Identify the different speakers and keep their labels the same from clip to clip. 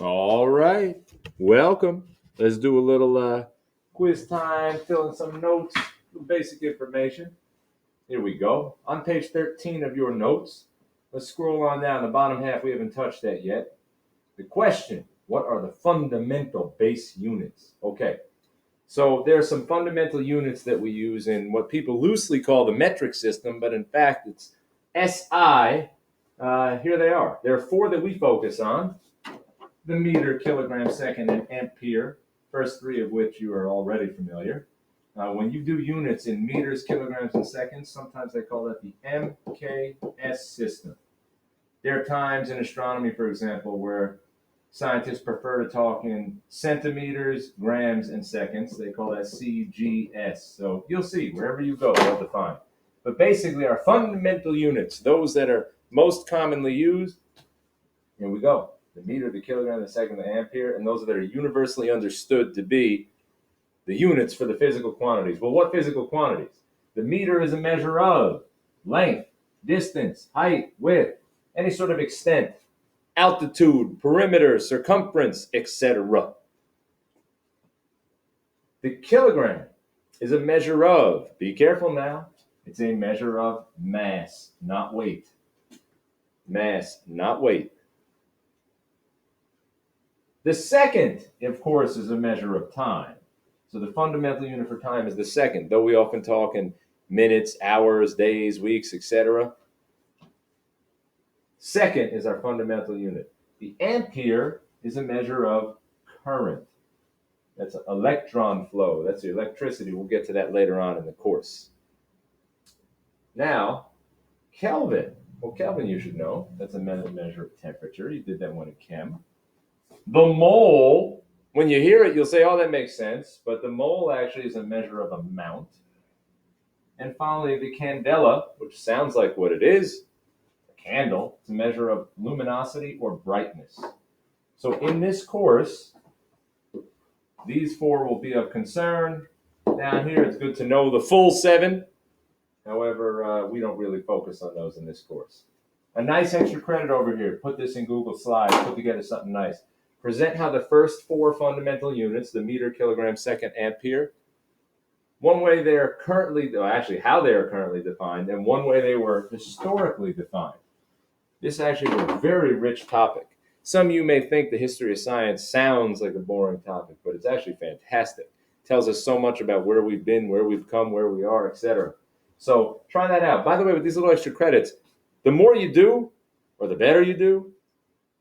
Speaker 1: All right. Welcome. Let's do a little quiz time, fill in some notes, some basic information. Here we go. On page 13 of your notes, let's scroll on down. The bottom half, we haven't touched that yet. The question, what are the fundamental base units? Okay. So there are some fundamental units that we use in what people loosely call the metric system, but in fact it's SI. Here they are. There are four that we focus on: the meter, kilogram, second, and ampere, first three of which you are already familiar. When you do units in meters, kilograms, and seconds, sometimes they call that the MKS system. There are times in astronomy, for example, where scientists prefer to talk in centimeters, grams, and seconds. They call that CGS. So you'll see, wherever you go, they'll define. But basically, our fundamental units, those that are most commonly used, here we go: the meter, the kilogram, the second, the ampere, and those that are universally understood to be the units for the physical quantities. Well, what physical quantities? The meter is a measure of length, distance, height, width, any sort of extent, altitude, perimeter, circumference, etc. The kilogram is a measure of, be careful now, it's a measure of mass, not weight. Mass, not weight. The second, of course, is a measure of time. So the fundamental unit for time is the second, though we often talk in minutes, hours, days, weeks, etc. Second is our fundamental unit. The ampere is a measure of current. That's electron flow. That's the electricity. We'll get to that later on in the course. Now, Kelvin. Well, Kelvin you should know. That's a measure of temperature. You did that one in chem. The mole, when you hear it, you'll say, oh, that makes sense. But the mole actually is a measure of amount. And finally, the candela, which sounds like what it is, a candle, it's a measure of luminosity or brightness. So in this course, these four will be of concern. Down here, it's good to know the full seven. However, we don't really focus on those in this course. A nice extra credit over here. Put this in Google Slides. Put together something nice. Present how the first four fundamental units, the meter, kilogram, second, ampere, one way they are currently, actually how they are currently defined, and one way they were historically defined. This actually is a very rich topic. Some of you may think the history of science sounds like a boring topic, but it's actually fantastic. It tells us so much about where we've been, where we've come, where we are, etc. So try that out. By the way, with these little extra credits, the more you do, or the better you do,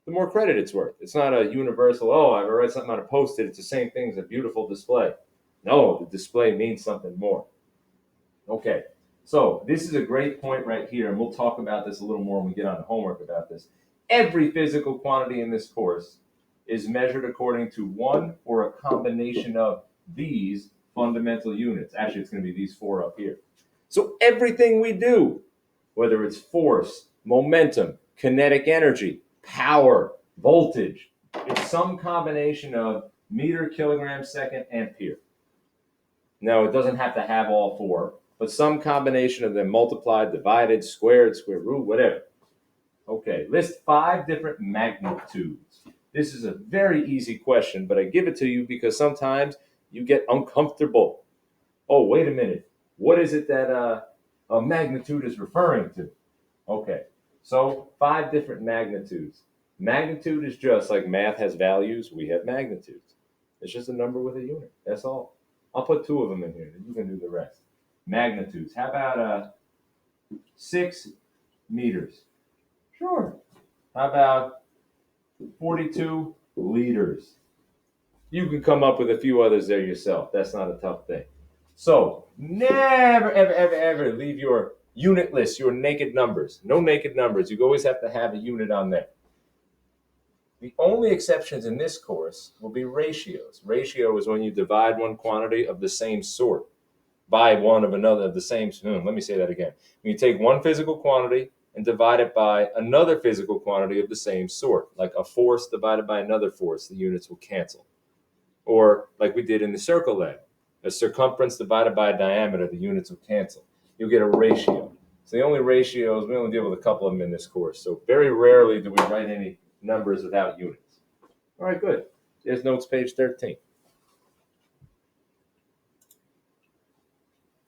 Speaker 1: the more credit it's worth. It's not a universal, oh, I read something on a post-it, it's the same thing as a beautiful display. No, the display means something more. Okay, so this is a great point right here, and we'll talk about this a little more when we get on to homework about this. Every physical quantity in this course is measured according to one or a combination of these fundamental units. Actually, it's going to be these four up here. So everything we do, whether it's force, momentum, kinetic energy, power, voltage, it's some combination of meter, kilogram, second, ampere. Now, it doesn't have to have all four, but some combination of them multiplied, divided, squared, square root, whatever. Okay, list 5 different magnitudes. This is a very easy question, but I give it to you because sometimes you get uncomfortable. Oh, wait a minute. What is it that a magnitude is referring to? Okay, so 5 different magnitudes. Magnitude is just like math has values, we have magnitudes. It's just a number with a unit. That's all. I'll put 2 of them in here, and you can do the rest. Magnitudes. How about 6 meters? Sure. How about 42 liters? You can come up with a few others there yourself. That's not a tough thing. So never, ever, ever, ever leave your unit list, your naked numbers. No naked numbers. You always have to have a unit on there. The only exceptions in this course will be ratios. Ratio is when you divide one quantity of the same sort by one of another of the same. Let me say that again. When you take one physical quantity and divide it by another physical quantity of the same sort, like a force divided by another force, the units will cancel. Or like we did in the circle lab, a circumference divided by a diameter, the units will cancel. You'll get a ratio. So the only ratios, we only deal with a couple of them in this course. So very rarely do we write any numbers without units. All right, good. There's notes, page 13.